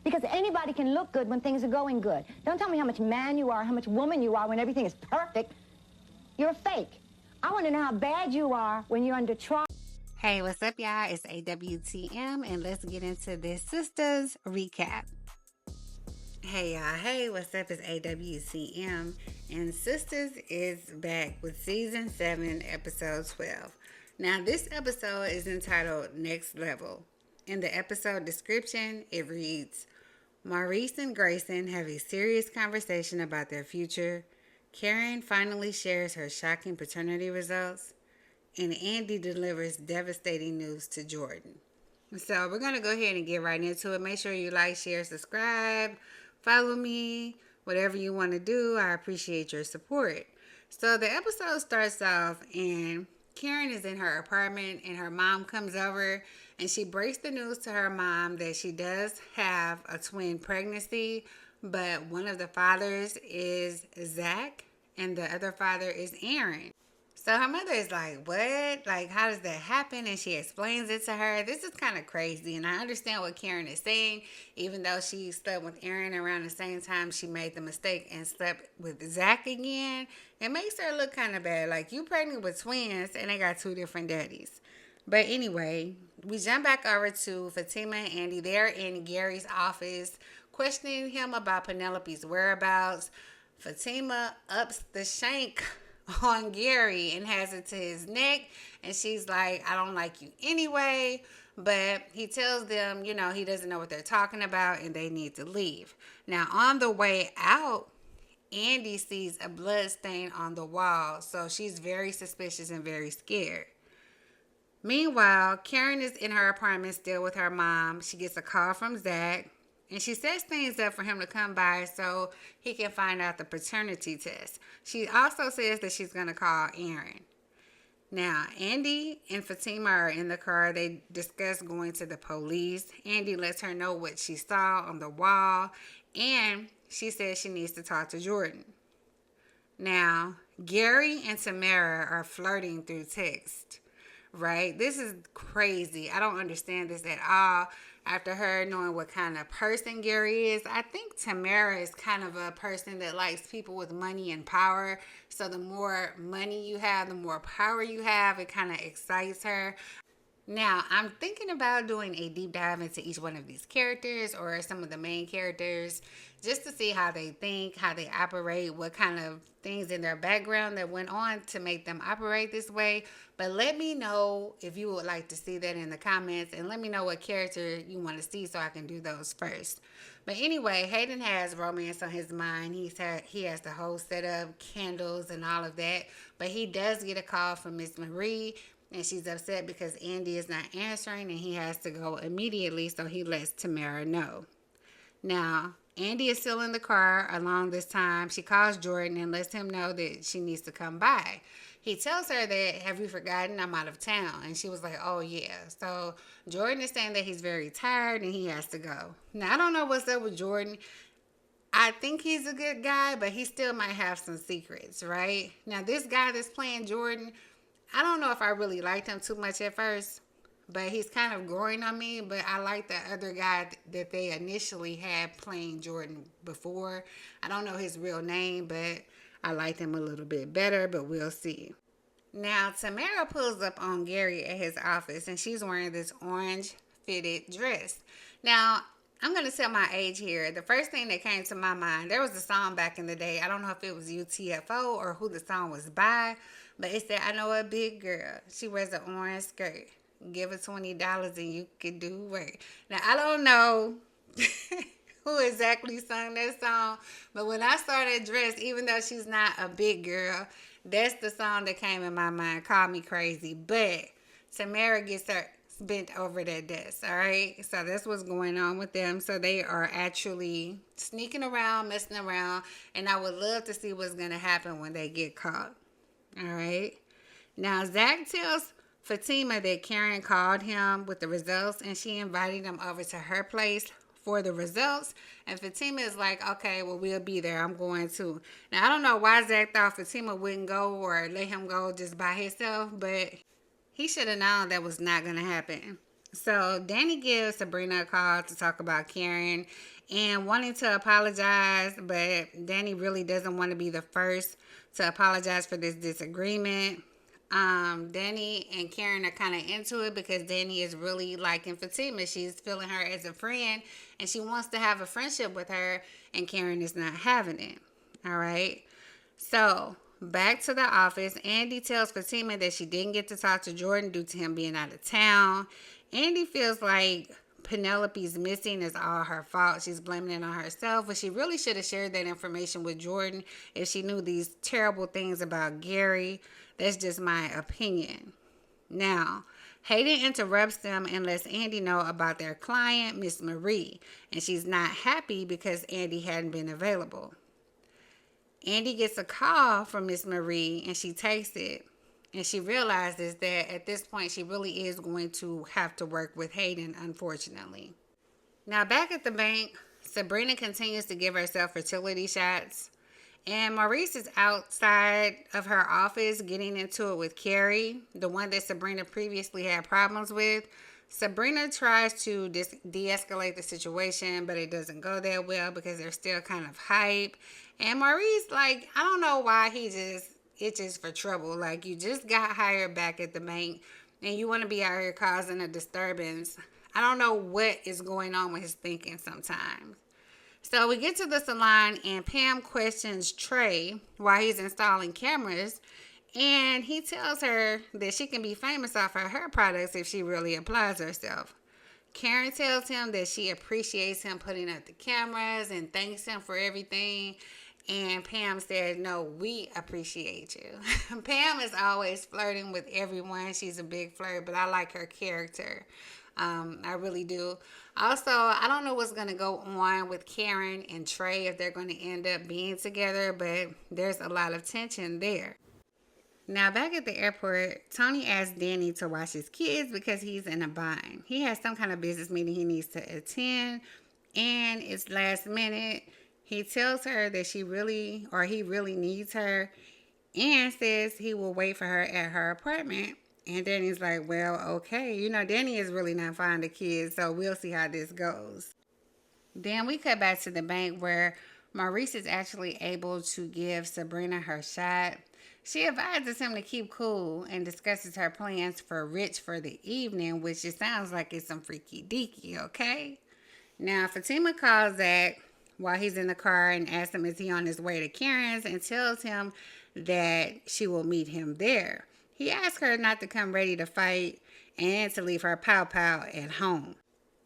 Because anybody can look good when things are going good. Don't tell me how much man you are, how much woman you are when everything is perfect. You're fake. I want to know how bad you are when you're under trial. Hey, what's up, y'all? It's AWTM, and let's get into this Sistas recap. Hey, y'all. Hey, what's up? It's AWTM, and Sistas is back with Season 7, Episode 12. Now, this episode is entitled Next Level. In the episode description, it reads, Maurice and Grayson have a serious conversation about their future. Karen finally shares her shocking paternity results. And Andy delivers devastating news to Jordan. So we're going to go ahead and get right into it. Make sure you like, share, subscribe, follow me, whatever you want to do. I appreciate your support. So the episode starts off and Karen is in her apartment and her mom comes over and she breaks the news to her mom that she does have a twin pregnancy, but one of the fathers is Zach and the other father is Aaron. So her mother is like, what? Like, how does that happen? And she explains it to her. This is kind of crazy. And I understand what Karen is saying. Even though she slept with Aaron around the same time she made the mistake and slept with Zach again, it makes her look kind of bad. Like, you pregnant with twins and they got two different daddies. But anyway, we jump back over to Fatima and Andy. They're in Gary's office questioning him about Penelope's whereabouts. Fatima ups the shank on Gary and has it to his neck, and she's like, I don't like you anyway, but he tells them, you know, he doesn't know what they're talking about and they need to leave. Now on the way out, Andy sees a blood stain on the wall, so she's very suspicious and very scared. Meanwhile, Karen is in her apartment still with her mom. She gets a call from Zach and she sets things up for him to come by so he can find out the paternity test. She also says that she's going to call Aaron. Now, Andy and Fatima are in the car. They discuss going to the police. Andy lets her know what she saw on the wall. And she says she needs to talk to Jordan. Now, Gary and Tamara are flirting through text. Right? This is crazy. I don't understand this at all. After her knowing what kind of person Gary is, I think Tamara is kind of a person that likes people with money and power. So the more money you have, the more power you have, it kind of excites her. Now, I'm thinking about doing a deep dive into each one of these characters or some of the main characters just to see how they think, how they operate, what kind of things in their background that went on to make them operate this way. But let me know if you would like to see that in the comments, and let me know what character you want to see so I can do those first. But anyway, Hayden has romance on his mind. He has the whole setup, candles and all of that. But he does get a call from Miss Marie, and she's upset because Andy is not answering and he has to go immediately, so he lets Tamara know. Now, Andy is still in the car along this time. She calls Jordan and lets him know that she needs to come by. He tells her that, have you forgotten I'm out of town? And she was like, oh yeah. So Jordan is saying that he's very tired and he has to go. Now, I don't know what's up with Jordan. I think he's a good guy, but he still might have some secrets, right? Now, this guy that's playing Jordan, I don't know if I really liked him too much at first, but he's kind of growing on me. But I like the other guy that they initially had playing Jordan before. I don't know his real name, but I liked him a little bit better, but we'll see. Now, Tamara pulls up on Gary at his office, and she's wearing this orange fitted dress. Now, I'm going to tell my age here. The first thing that came to my mind, there was a song back in the day. I don't know if it was UTFO or who the song was by, but it said, I know a big girl. She wears an orange skirt. Give her $20 and you can do work. Now, I don't know who exactly sung that song, but when I saw that dress, even though she's not a big girl, that's the song that came in my mind. Call me crazy. But Tamara gets her bent over that desk, all right? So that's what's going on with them. So they are actually sneaking around, messing around, and I would love to see what's going to happen when they get caught, all right? Now, Zach tells Fatima that Karen called him with the results, and she invited him over to her place for the results. And Fatima is like, okay, well, we'll be there. I'm going too. Now, I don't know why Zach thought Fatima wouldn't go or let him go just by himself, but he should have known that was not going to happen. So Danny gives Sabrina a call to talk about Karen and wanting to apologize, but Danny really doesn't want to be the first to apologize for this disagreement. Danny and Karen are kind of into it because Danny is really liking Fatima. She's feeling her as a friend and she wants to have a friendship with her, and Karen is not having it. All right. So back to the office, Andy tells Fatima that she didn't get to talk to Jordan due to him being out of town. Andy feels like Penelope's missing is all her fault. She's blaming it on herself, but she really should have shared that information with Jordan if she knew these terrible things about Gary. That's just my opinion. Now, Hayden interrupts them and lets Andy know about their client, Miss Marie, and she's not happy because Andy hadn't been available. Andy gets a call from Miss Marie and she takes it. And she realizes that at this point she really is going to have to work with Hayden, unfortunately. Now back at the bank, Sabrina continues to give herself fertility shots. And Maurice is outside of her office getting into it with Carrie, the one that Sabrina previously had problems with. Sabrina tries to de-escalate the situation, but it doesn't go that well because they're still kind of hype. And Maurice, I don't know why he just itches for trouble. Like, you just got hired back at the bank and you want to be out here causing a disturbance. I don't know what is going on with his thinking sometimes. So we get to the salon and Pam questions Trey while he's installing cameras, and he tells her that she can be famous off of her products if she really applies herself. Karen tells him that she appreciates him putting up the cameras and thanks him for everything. And Pam said, no, we appreciate you. Pam is always flirting with everyone. She's a big flirt, but I like her character. I really do. Also, I don't know what's going to go on with Karen and Trey, if they're going to end up being together, but there's a lot of tension there. Now, back at the airport, Tony asks Danny to watch his kids because he's in a bind. He has some kind of business meeting he needs to attend, and it's last minute. He tells her that he really needs her and says he will wait for her at her apartment. And Danny's like, well, okay. Danny is really not fond of kids, so we'll see how this goes. Then we cut back to the bank where Maurice is actually able to give Sabrina her shot. She advises him to keep cool and discusses her plans for Rich for the evening, which it sounds like it's some freaky deaky, okay? Now, Fatima calls Zach while he's in the car and asks him is he on his way to Karen's and tells him that she will meet him there. He asks her not to come ready to fight and to leave her pow-pow at home.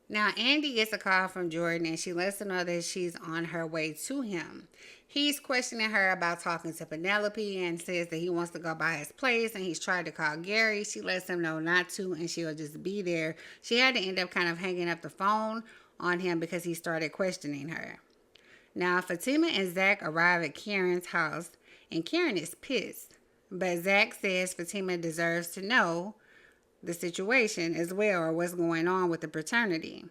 Now, Andy gets a call from Jordan and she lets him know that she's on her way to him. He's questioning her about talking to Penelope and says that he wants to go by his place and he's tried to call Gary. She lets him know not to and she'll just be there. She had to end up kind of hanging up the phone on him because he started questioning her. Now, Fatima and Zach arrive at Karen's house and Karen is pissed. But Zach says Fatima deserves to know the situation as well, or what's going on with the paternity.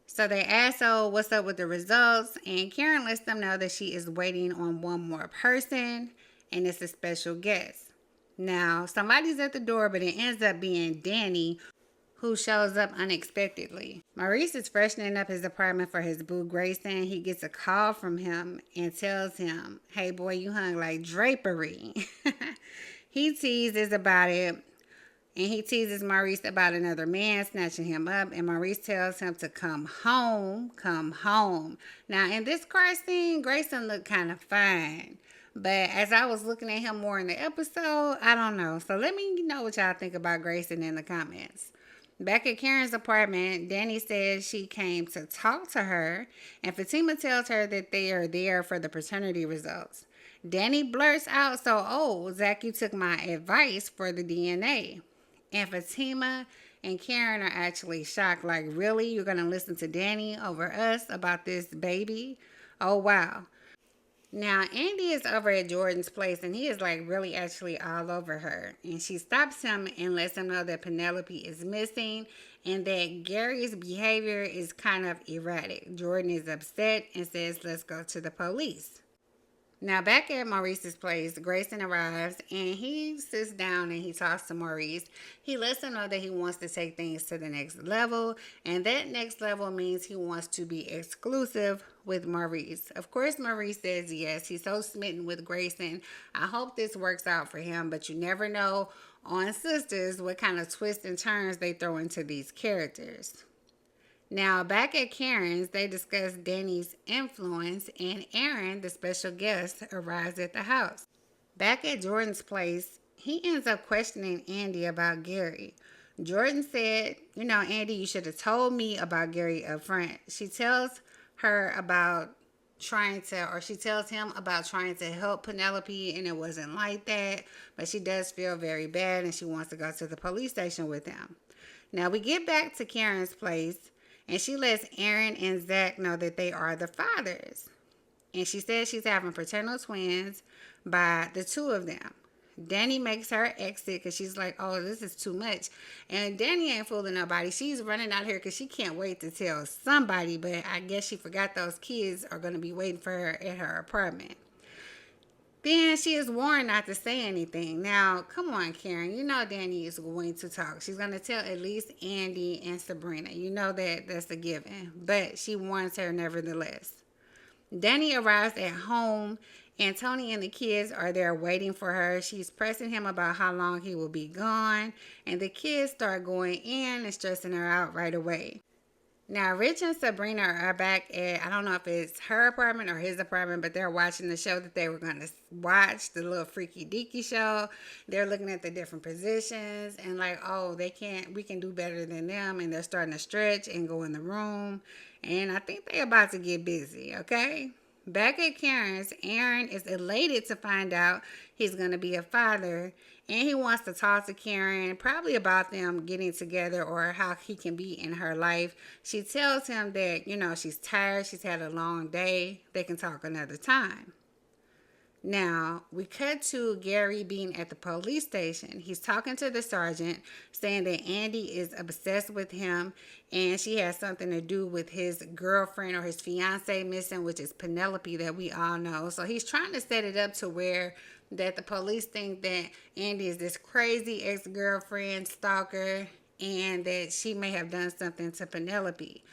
So they ask, what's up with the results? And Karen lets them know that she is waiting on one more person, and it's a special guest. Now, somebody's at the door, but it ends up being Danny, who shows up unexpectedly. Maurice is freshening up his apartment for his boo Grayson. He gets a call from him and tells him, hey boy, you hung like drapery. He teases about it, and he teases Maurice about another man snatching him up, and Maurice tells him to come home. Now, in this car scene, Grayson looked kind of fine, but as I was looking at him more in the episode, I don't know. So let me know what y'all think about Grayson in the comments. Back at Karen's apartment, Danny says she came to talk to her, and Fatima tells her that they are there for the paternity results. Danny blurts out, Zach, you took my advice for the DNA. And Fatima and Karen are actually shocked, like, really? You're going to listen to Danny over us about this baby? Oh, wow. Now, Andy is over at Jordan's place, and he is really actually all over her. And she stops him and lets him know that Penelope is missing and that Gary's behavior is kind of erratic. Jordan is upset and says, let's go to the police. Now, back at Maurice's place, Grayson arrives and he sits down and he talks to Maurice. He lets him know that he wants to take things to the next level, and that next level means he wants to be exclusive with Maurice. Of course, Maurice says yes. He's so smitten with Grayson. I hope this works out for him, but you never know on Sistas what kind of twists and turns they throw into these characters. Now, back at Karen's, they discuss Danny's influence, and Aaron, the special guest, arrives at the house. Back at Jordan's place, he ends up questioning Andy about Gary. Jordan said, Andy, you should have told me about Gary up front. She tells him about trying to help Penelope, and it wasn't like that, but she does feel very bad, and she wants to go to the police station with him. Now, we get back to Karen's place, and she lets Aaron and Zach know that they are the fathers. And she says she's having fraternal twins by the two of them. Danny makes her exit because she's like, oh, this is too much. And Danny ain't fooling nobody. She's running out here because she can't wait to tell somebody. But I guess she forgot those kids are going to be waiting for her at her apartment. Then she is warned not to say anything. Now, come on, Karen. You know Danny is going to talk. She's going to tell at least Andy and Sabrina. You know that's a given. But she warns her nevertheless. Danny arrives at home, and Tony and the kids are there waiting for her. She's pressing him about how long he will be gone. And the kids start going in and stressing her out right away. Now, Rich and Sabrina are back at, I don't know if it's her apartment or his apartment, but they're watching the show that they were going to watch, the little freaky deaky show. They're looking at the different positions and like, oh, we can do better than them. And they're starting to stretch and go in the room. And I think they're about to get busy, okay? Back at Karen's, Aaron is elated to find out he's going to be a father. And he wants to talk to Karen, probably about them getting together or how he can be in her life. She tells him that, she's tired. She's had a long day. They can talk another time. Now, we cut to Gary being at the police station. He's talking to the sergeant, saying that Andy is obsessed with him, and she has something to do with his girlfriend or his fiance missing, which is Penelope, that we all know. So he's trying to set it up to where that the police think that Andy is this crazy ex-girlfriend stalker and that she may have done something to Penelope.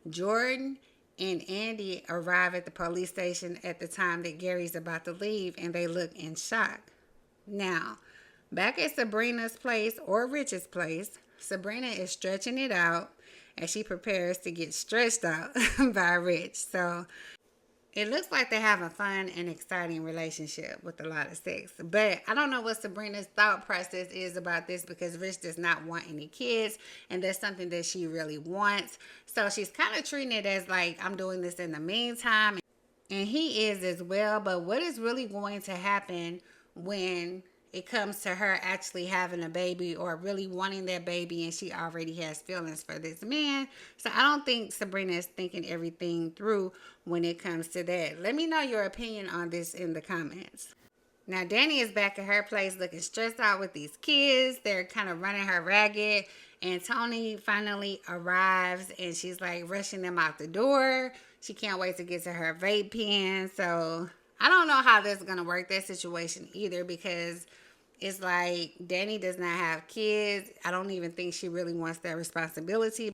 Jordan and Andy arrive at the police station at the time that Gary's about to leave, and they look in shock. Now, back at Sabrina's place or Rich's place, Sabrina is stretching it out as she prepares to get stretched out by Rich. So it looks like they're having a fun and exciting relationship with a lot of sex. But I don't know what Sabrina's thought process is about this, because Rich does not want any kids, and that's something that she really wants. So she's kind of treating it as like, I'm doing this in the meantime. And he is as well. But what is really going to happen when it comes to her actually having a baby or really wanting that baby and she already has feelings for this man? So I don't think Sabrina is thinking everything through when it comes to that. Let me know your opinion on this in the comments. Now, Danny is back at her place looking stressed out with these kids. They're kind of running her ragged. And Tony finally arrives and she's like rushing them out the door. She can't wait to get to her vape pen. So I don't know how this is going to work, that situation either, because it's like Danny does not have kids. I don't even think she really wants that responsibility.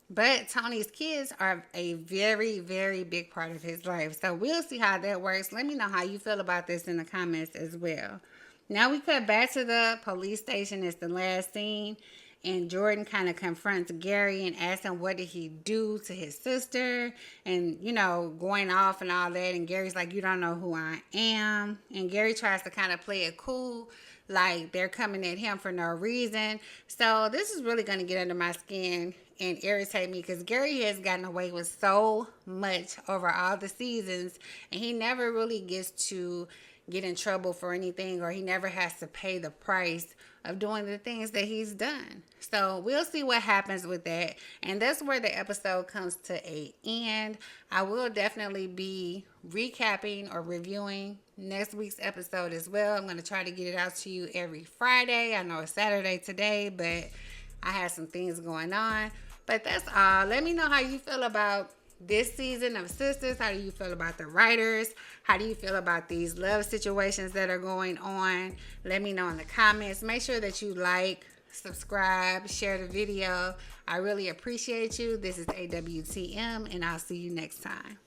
But Tony's kids are a very, very big part of his life. So we'll see how that works. Let me know how you feel about this in the comments as well. Now we cut back to the police station. It's the last scene. And Jordan kind of confronts Gary and asks him what did he do to his sister. And, going off and all that. And Gary's like, you don't know who I am. And Gary tries to kind of play it cool, like they're coming at him for no reason. So this is really going to get under my skin and irritate me, because Gary has gotten away with so much over all the seasons, and he never really gets to get in trouble for anything, or he never has to pay the price of doing the things that he's done. So we'll see what happens with that. And that's where the episode comes to an end. I will definitely be recapping or reviewing next week's episode as well. I'm going to try to get it out to you every Friday. I know it's Saturday today, but I had some things going on. But that's all. Let me know how you feel about this season of Sisters? How do you feel about the writers? How do you feel about these love situations that are going on? Let me know in the comments. Make sure that you like, subscribe, share the video. I really appreciate you. This is AWTM, and I'll see you next time.